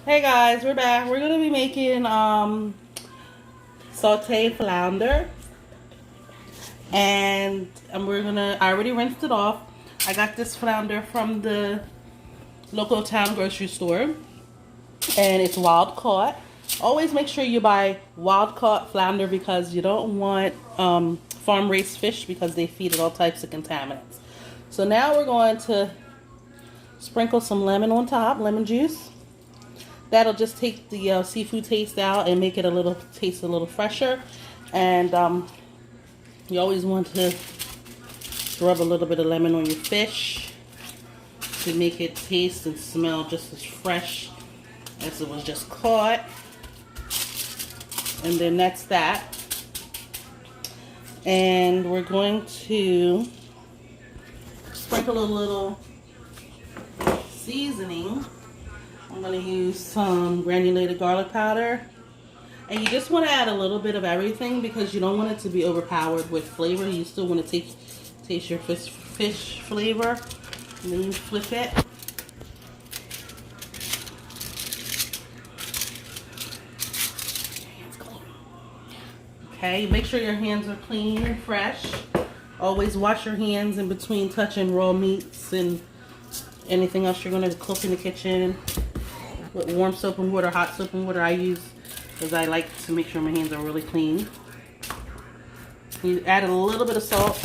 Hey guys, we're back. We're gonna be making sauteed flounder, and I already rinsed it off. I got this flounder from the local town grocery store, and it's wild caught. Always make sure you buy wild caught flounder because you don't want farm raised fish because they feed it all types of contaminants. So now we're going to sprinkle some lemon on top, lemon juice. That'll just take the seafood taste out and make it taste a little fresher. And you always want to rub a little bit of lemon on your fish to make it taste and smell just as fresh as it was just caught. And then that's that. And we're going to sprinkle a little seasoning. I'm going to use some granulated garlic powder. And you just want to add a little bit of everything because you don't want it to be overpowered with flavor. You still want to taste your fish flavor. And then you flip it. Okay, make sure your hands are clean and fresh. Always wash your hands in between touching raw meats and anything else you're going to cook in the kitchen. With warm soap and water, hot soap and water I use because I like to make sure my hands are really clean. You add a little bit of salt.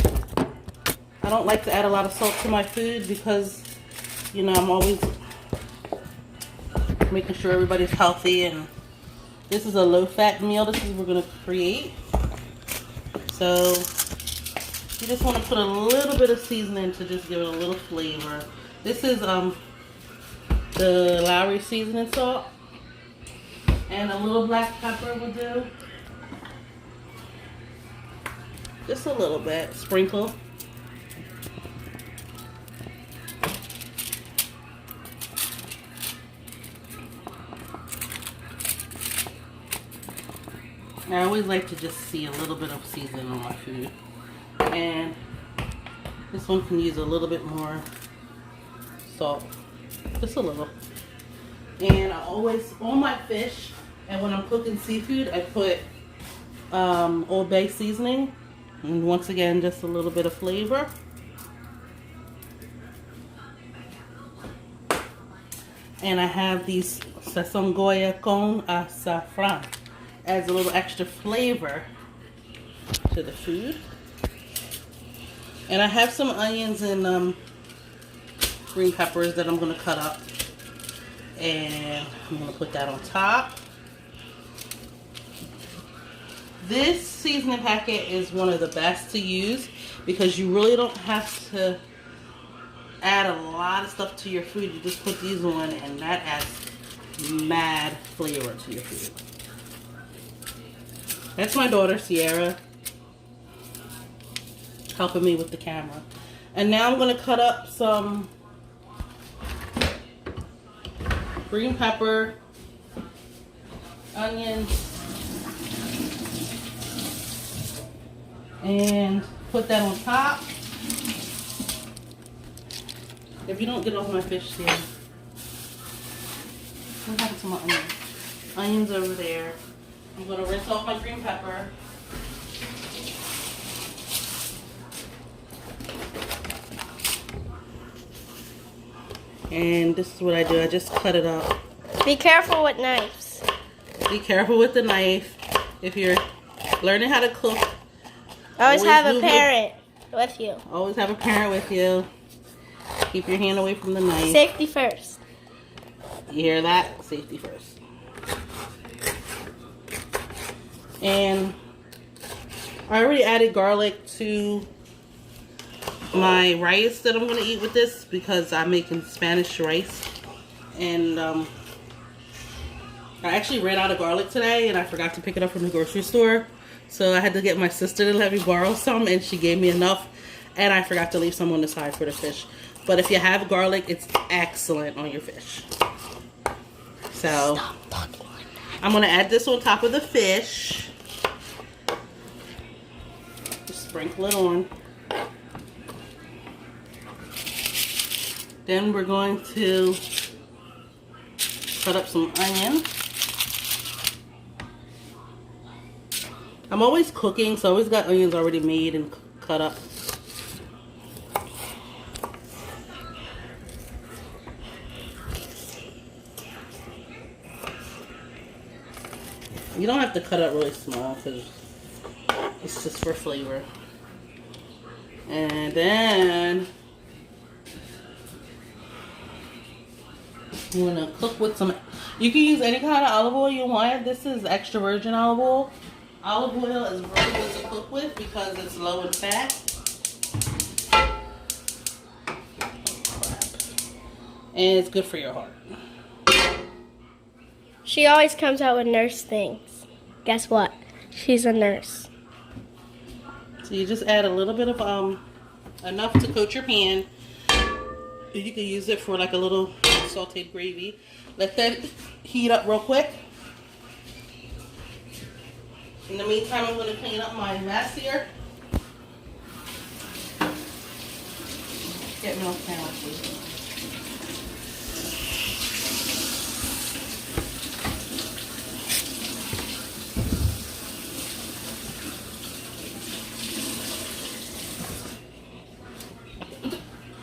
I don't like to add a lot of salt to my food because, you know, I'm always making sure everybody's healthy, and this is a low-fat meal. This is what we're going to create. So you just want to put a little bit of seasoning to just give it a little flavor. This is the Lowry seasoning salt, and a little black pepper will do. Just a little bit, sprinkle. I always like to just see a little bit of seasoning on my food, and this one can use a little bit more salt. Just a little. And I always, on my fish, and when I'm cooking seafood, I put Old Bay seasoning. And once again, just a little bit of flavor. And I have these Sazón Goya con azafrán. Adds a little extra flavor to the food. And I have some onions and green peppers that I'm going to cut up, and I'm going to put that on top. This seasoning packet is one of the best to use because you really don't have to add a lot of stuff to your food. You just put these on and that adds mad flavor to your food. That's my daughter Sierra helping me with the camera. And now I'm going to cut up some green pepper, onions, and put that on top. If you don't get off my fish here, what happened to my onions? Onions over there. I'm going to rinse off my green pepper. And this is what I do. I just cut it up. Be careful with knives. Be careful with the knife. If you're learning how to cook, always have a parent with you. Always have a parent with you. Keep your hand away from the knife. Safety first. You hear that? Safety first. And I already added garlic to my rice that I'm going to eat with this because I'm making Spanish rice. And I actually ran out of garlic today and I forgot to pick it up from the grocery store. So I had to get my sister to let me borrow some, and she gave me enough. And I forgot to leave some on the side for the fish. But if you have garlic, it's excellent on your fish. So I'm going to add this on top of the fish. Just sprinkle it on. Then we're going to cut up some onion. I'm always cooking, so I always got onions already made and cut up. You don't have to cut it really small because it's just for flavor. And then you want to cook with some, you can use any kind of olive oil you want. This is extra virgin olive oil. Olive oil is really good to cook with because it's low in fat. And it's good for your heart. She always comes out with nurse things. Guess what? She's a nurse. So you just add a little bit of enough to coat your pan. You can use it for like a little sauteed gravy. Let that heat up real quick. In the meantime, I'm going to clean up my mess here. Get me off camera, please.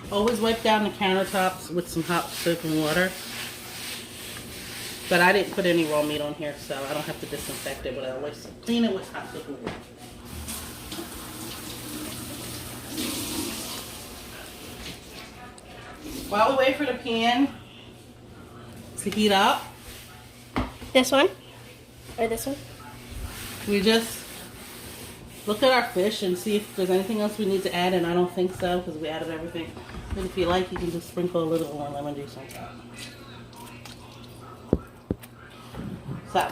Always wipe down the countertops with some hot soap and water. But I didn't put any raw meat on here, so I don't have to disinfect it, but I always clean it with hot soap and water. While we wait for the pan to heat up, This one? Or this one? we just look at our fish and see if there's anything else we need to add, and I don't think so because we added everything. But if you like, you can just sprinkle a little more lemon juice on top. So,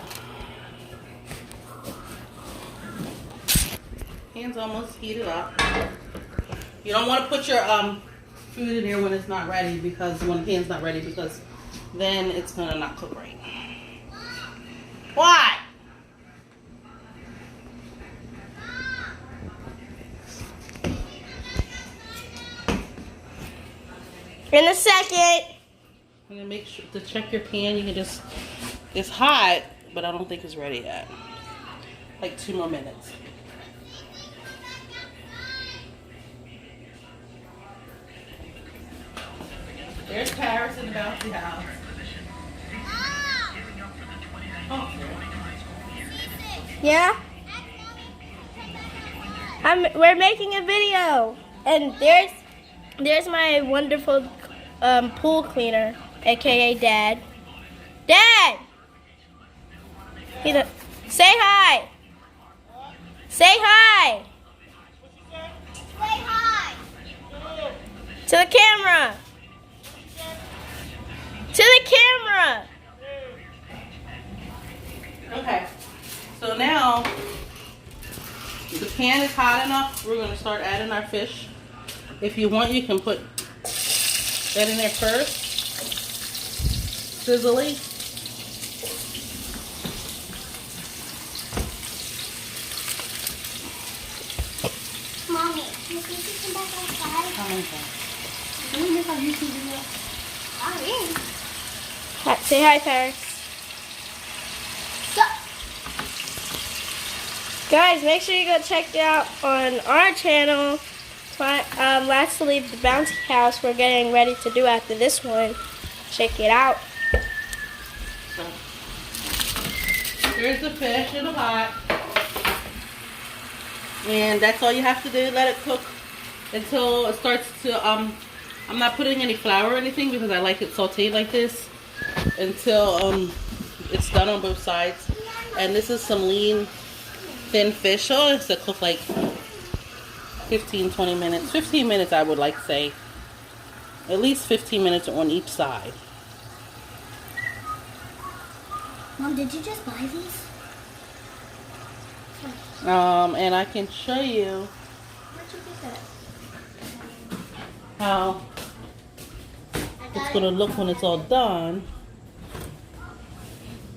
pan's almost heated up. You don't want to put your food in here when it's not ready, because when the pan's not ready, because then it's gonna not cook right. Why? In a second. I'm gonna make sure to check your pan. You can just, it's hot, but I don't think it's ready yet. Like 2 more minutes. There's Paris in the bouncy house. Oh. Yeah? We're making a video. And there's my wonderful pool cleaner, aka Dad. Dad! Say hi! Say hi! Say hi. To the camera! To the camera! Okay, so now the pan is hot enough. We're gonna start adding our fish. If you want, you can put that in there first. Sizzly. Mommy, can you come back outside? Can we make our YouTube video? Say hi, Paris. Stop. Guys, make sure you go check it out on our channel. Last to leave the bouncy house. We're getting ready to do after this one. Check it out. So, here's the fish in the pot. And that's all you have to do. Let it cook until it starts to, I'm not putting any flour or anything because I like it sauteed like this. Until it's done on both sides. And this is some lean, thin fish. So it's to cook like 15-20 minutes. 15 minutes, I would like to say. At least 15 minutes on each side. Mom, did you just buy these? And I can show you Where'd you get that? how it's gonna look when it's all done.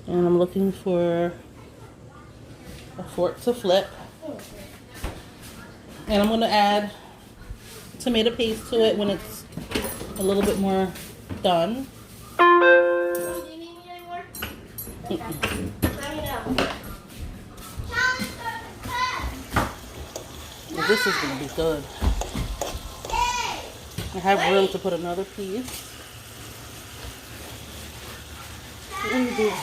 And I'm looking for a fork to flip. And I'm gonna add tomato paste to it when it's a little bit more done. Mom, do you need me anymore? Let me know. Well, this is gonna be good. I have room to put another piece. What are you doing?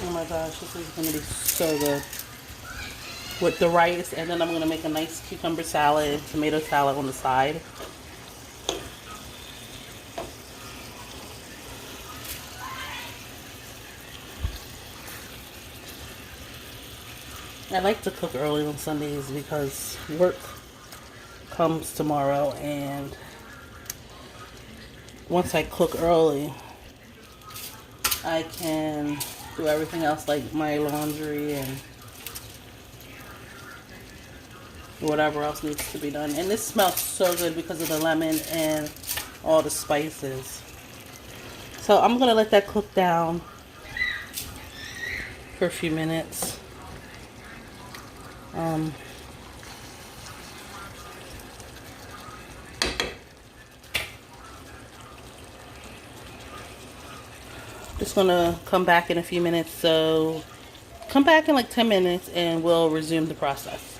Oh my gosh, this is gonna be so good with the rice, and then I'm gonna make a nice cucumber salad, tomato salad on the side. I like to cook early on Sundays because work comes tomorrow, and once I cook early, I can do everything else like my laundry and whatever else needs to be done. And this smells so good because of the lemon and all the spices. So I'm gonna let that cook down for a few minutes. Just gonna come back in a few minutes, so come back in like 10 minutes and we'll resume the process.